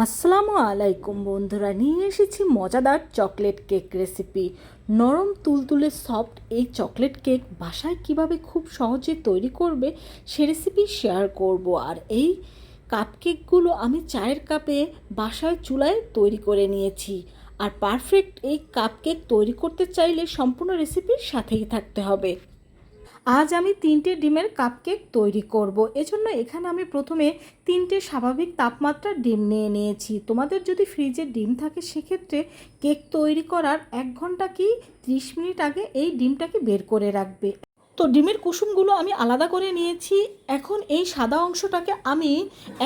আসসালামু আলাইকুম বন্ধুরা, নিয়ে এসেছি মজাদার চকলেট কেক রেসিপি। নরম তুলতুলে সফট এই চকলেট কেক বাসায় কিভাবে খুব সহজে তৈরি করবে সে রেসিপি শেয়ার করব। আর এই কাপকেকগুলো আমি চায়ের কাপে বাসায় চুলায় তৈরি করে নিয়েছি। আর পারফেক্ট এই কাপকেক তৈরি করতে চাইলে সম্পূর্ণ রেসিপির সাথেই থাকতে হবে। আজ আমি 3টে ডিমের কাপকেক তৈরি করব। এজন্য এখানে আমি প্রথমে 3টে স্বাভাবিক তাপমাত্রার ডিম নিয়ে নিয়েছি। তোমাদের যদি ফ্রিজে ডিম থাকে সেক্ষেত্রে কেক তৈরি করার 1 ঘন্টা কি 30 মিনিট আগে এই ডিমটাকে বের করে রাখবে। তো ডিমের কুসুমগুলো আমি আলাদা করে নিয়েছি। এখন এই সাদা অংশটাকে আমি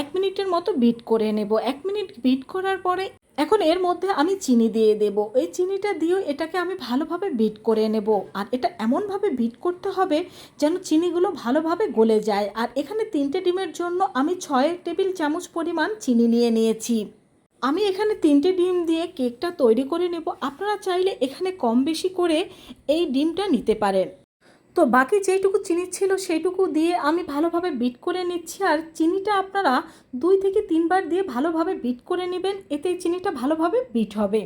1 মিনিটের মতো বিট করে নেব। 1 মিনিট বিট করার পরে এখন এর মধ্যে আমি চিনি দিয়ে দেব। এই চিনিটা দিয়েও এটাকে আমি ভালোভাবে বিট করে নেব। আর এটা এমনভাবে বিট করতে হবে যেন চিনিগুলো ভালোভাবে গলে যায়। আর এখানে 3টে ডিমের জন্য আমি 6 টেবিল চামচ পরিমাণ চিনি নিয়ে নিয়েছি। আমি এখানে 3টে ডিম দিয়ে কেকটা তৈরি করে নেব। আপনারা চাইলে এখানে কম বেশি করে এই ডিমটা নিতে পারেন। তো বাকি যেইটুকু চিনি ছিল সেইটুকু দিয়ে আমি ভালোভাবে বিট করে নিচ্ছি। আর চিনিটা আপনারা 2 থেকে 3 বার দিয়ে ভালোভাবে বিট করে নেবেন, এতে চিনিটা ভালোভাবে বিট হবে।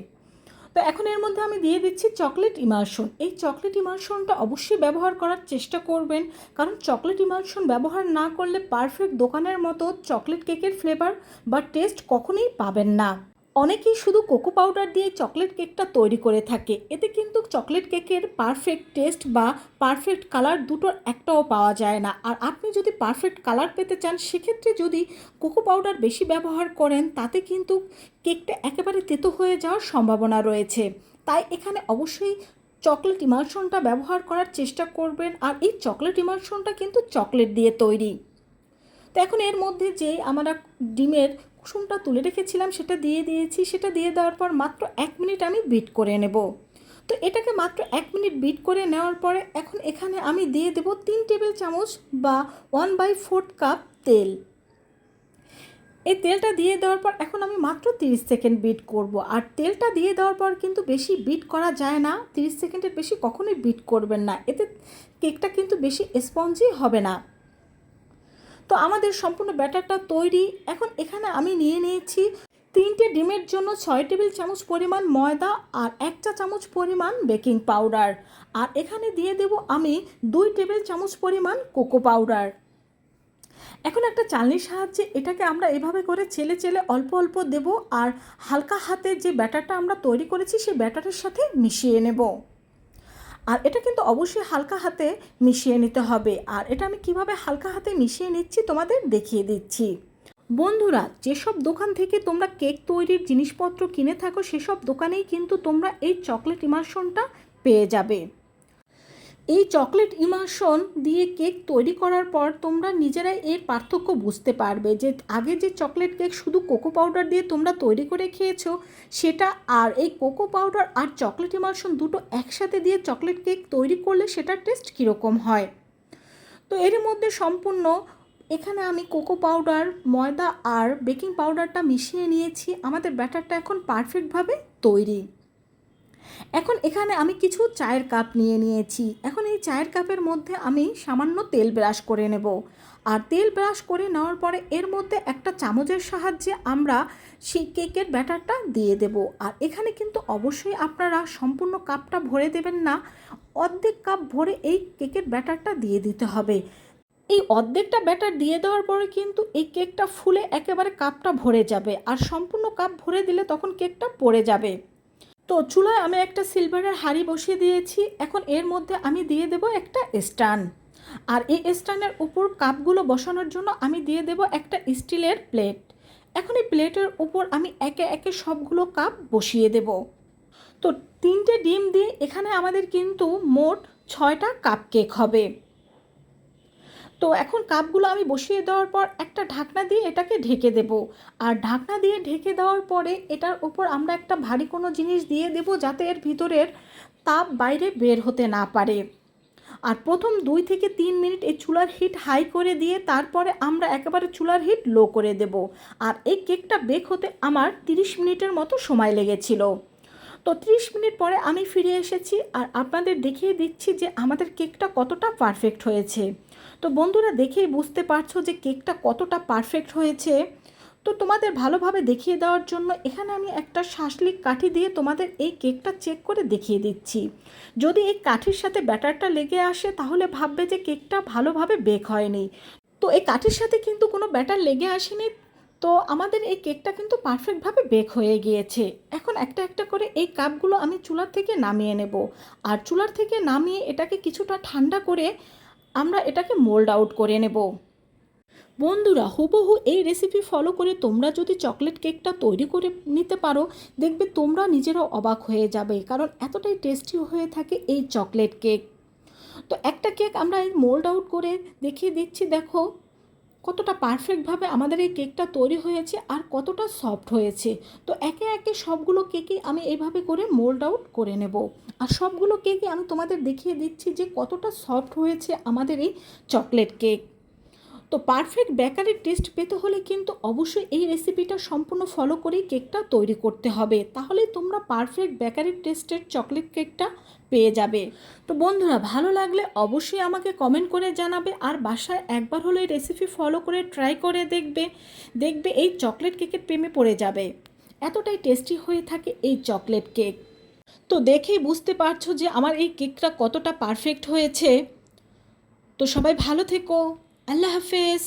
তো এখন এর মধ্যে আমি দিয়ে দিচ্ছি চকলেট ইমালশন। এই চকলেট ইমালশনটা অবশ্যই ব্যবহার করার চেষ্টা করবেন, কারণ চকলেট ইমালশন ব্যবহার না করলে পারফেক্ট দোকানের মতো চকলেট কেকের ফ্লেভার বা টেস্ট কখনোই পাবেন না। অনেকেই শুধু কোকো পাউডার দিয়ে চকলেট কেকটা তৈরি করে থাকে, এতে কিন্তু চকলেট কেকের পারফেক্ট টেস্ট বা পারফেক্ট কালার দুটোর একটাও পাওয়া যায় না। আর আপনি যদি পারফেক্ট কালার পেতে চান সেক্ষেত্রে যদি কোকো পাউডার বেশি ব্যবহার করেন তাতে কিন্তু কেকটা একেবারে তেতো হয়ে যাওয়ার সম্ভাবনা রয়েছে। তাই এখানে অবশ্যই চকলেট ইমালশনটা ব্যবহার করার চেষ্টা করবেন। আর এই চকলেট ইমালশনটা কিন্তু চকলেট দিয়ে তৈরি। তো এখন এর মধ্যে যে আমরা ডিমের কুসুমটা তুলে রেখেছিলাম সেটা দিয়ে দিয়েছি। সেটা দিয়ে দেওয়ার পর মাত্র 1 মিনিট আমি বিট করে নেব। তো এটাকে মাত্র 1 মিনিট বিট করে নেওয়ার পরে এখন এখানে আমি দিয়ে দেব 3 টেবিল চামচ বা 1/4 কাপ তেল। এই তেলটা দিয়ে দেওয়ার পর এখন আমি মাত্র 30 সেকেন্ড বিট করব। আর তেলটা দিয়ে দেওয়ার পর কিন্তু বেশি বিট করা যায় না, 30 সেকেন্ডের বেশি কখনোই বিট করবেন না, এতে কেকটা কিন্তু বেশি স্পঞ্জি হবে না। তো আমাদের সম্পূর্ণ ব্যাটারটা তৈরি। এখন এখানে আমি নিয়ে নিয়েছি 3টে ডিমের জন্য 6 টেবিল চামচ পরিমাণ ময়দা আর 1 চা চামচ পরিমাণ বেকিং পাউডার। আর এখানে দিয়ে দেব আমি 2 টেবিল চামচ পরিমাণ কোকো পাউডার। এখন একটা চালনির সাহায্যে এটাকে আমরা এভাবে করে চেলে চেলে অল্প অল্প দেব। আর হালকা হাতে যে ব্যাটারটা আমরা তৈরি করেছি সেই ব্যাটারের সাথে মিশিয়ে নেব। আর এটা কিন্তু অবশ্যই হালকা হাতে মিশিয়ে নিতে হবে। আর এটা আমি কিভাবে হালকা হাতে মিশিয়ে নিচ্ছি তোমাদের দেখিয়ে দিচ্ছি। বন্ধুরা, যেসব দোকান থেকে তোমরা কেক তৈরির জিনিসপত্র কিনে থাকো সেসব দোকানেই কিন্তু তোমরা এই চকলেট ইমালশনটা পেয়ে যাবে। এই চকলেট ইমালশন দিয়ে কেক তৈরি করার পর তোমরা নিজেরাই এর পার্থক্য বুঝতে পারবে যে আগে যে চকলেট কেক শুধু কোকো পাউডার দিয়ে তোমরা তৈরি করে খেয়েছো সেটা, আর এই কোকো পাউডার আর চকলেট ইমালশন দুটো একসাথে দিয়ে চকলেট কেক তৈরি করলে সেটার টেস্ট কীরকম হয়। তো এর মধ্যে সম্পূর্ণ এখানে আমি কোকো পাউডার, ময়দা আর বেকিং পাউডারটা মিশিয়ে নিয়েছি। আমাদের ব্যাটারটা এখন পারফেক্টভাবে তৈরি। এখন এখানে আমি কিছু চায়ের কাপ নিয়ে নিয়েছি। এখন এই চায়ের কাপের মধ্যে আমি সামান্য তেল ব্রাশ করে নেব। আর তেল ব্রাশ করে নেওয়ার পরে এর মধ্যে একটা চামচের সাহায্যে আমরা সেই কেকের ব্যাটারটা দিয়ে দেব। আর এখানে কিন্তু অবশ্যই আপনারা সম্পূর্ণ কাপটা ভরে দেবেন না, অর্ধেক কাপ ভরে এই কেকের ব্যাটারটা দিয়ে দিতে হবে। এই অর্ধেকটা ব্যাটার দিয়ে দেওয়ার পরে কিন্তু এই কেকটা ফুলে একেবারে কাপটা ভরে যাবে। আর সম্পূর্ণ কাপ ভরে দিলে তখন কেকটা পড়ে যাবে। তো চুলায় আমি একটা সিলভারের হাঁড়ি বসিয়ে দিয়েছি। এখন এর মধ্যে আমি দিয়ে দেব একটা স্ট্যান্ড। আর এই স্ট্যান্ডের উপর কাপগুলো বসানোর জন্য আমি দিয়ে দেব একটা স্টিলের প্লেট। এখন এই প্লেটের উপর আমি একে একে সবগুলো কাপ বসিয়ে দেব। তো 3টে ডিম দিয়ে এখানে আমাদের কিন্তু মোট 6টা কাপ কেক হবে। তো এখন কাপগুলো আমি বসিয়ে দেওয়ার পর একটা ঢাকনা দিয়ে এটাকে ঢেকে দেব। আর ঢাকনা দিয়ে ঢেকে দেওয়ার পরে এটার উপর আমরা একটা ভারী কোনো জিনিস দিয়ে দেব যাতে এর ভিতরের তাপ বাইরে বের হতে না পারে। আর প্রথম 2 থেকে 3 মিনিট এই চুলার হিট হাই করে দিয়ে তারপরে আমরা একেবারে চুলার হিট লো করে দেব। আর এই কেকটা বেক হতে আমার 30 মিনিটের মতো সময় লেগেছিল। তো 30 মিনিট পরে আমি ফিরে এসেছি আর আপনাদের দেখিয়ে দিচ্ছি যে আমাদের কেকটা কতটা পারফেক্ট হয়েছে। তো বন্ধুরা, দেখেই বুঝতে পারছো যে কেকটা কতটা পারফেক্ট হয়েছে। তো তোমাদের ভালোভাবে দেখিয়ে দেওয়ার জন্য এখানে আমি একটা শাসলিক কাঠি দিয়ে তোমাদের এই কেকটা চেক করে দেখিয়ে দিচ্ছি। যদি এই কাঠির সাথে ব্যাটারটা লেগে আসে তাহলে ভাববে যে কেকটা ভালোভাবে বেক হয়নি। তো এই কাঠির সাথে কিন্তু কোনো ব্যাটার লেগে আসেনি, তো আমাদের এই কেকটা কিন্তু পারফেক্টভাবে বেক হয়ে গিয়েছে। এখন একটা একটা করে এই কাপগুলো আমি চুলার থেকে নামিয়ে নেব, আর চুলার থেকে নামিয়ে এটাকে কিছুটা ঠান্ডা করে আমরা এটাকে মোল্ড আউট করে নেব। বন্ধুরা, হুবহু এই রেসিপি ফলো করে তোমরা যদি চকলেট কেকটা তৈরি করে নিতে পারো, দেখবে তোমরা নিজেরাও অবাক হয়ে যাবে, কারণ এতটাই টেস্টি হয়ে থাকে এই চকলেট কেক। তো একটা কেক আমরা এই মোল্ড আউট করে দেখিয়ে দিচ্ছি, দেখো কতটা পারফেক্টভাবে আমাদের এই কেকটা তৈরি হয়েছে আর কতটা সফট হয়েছে। তো একে একে সবগুলো কেকই আমি এইভাবে করে মোল্ড আউট করে নেব, আর সবগুলো কেকই আমি তোমাদের দেখিয়ে দিচ্ছি যে কতটা সফট হয়েছে আমাদের এই চকলেট কেক। তো পারফেক্ট বেকারির টেস্ট পেতে হলে কিন্তু অবশ্যই এই রেসিপিটা সম্পূর্ণ ফলো করেই কেকটা তৈরি করতে হবে, তাহলে তোমরা পারফেক্ট বেকারির টেস্টের চকলেট কেকটা পেয়ে যাবে। তো বন্ধুরা, ভালো লাগলে অবশ্যই আমাকে কমেন্ট করে জানাবে, আর বাসায় একবার হলে রেসিপি ফলো করে ট্রাই করে দেখবে, দেখবে এই চকলেট কেকের প্রেমে পড়ে যাবে। এতটাই টেস্টি হয়ে থাকে এই চকলেট কেক। তো দেখেই বুঝতে পারছো যে আমার এই কেকটা কতটা পারফেক্ট হয়েছে। তো সবাই ভালো থেকো। আল্লাহ হাফেজ।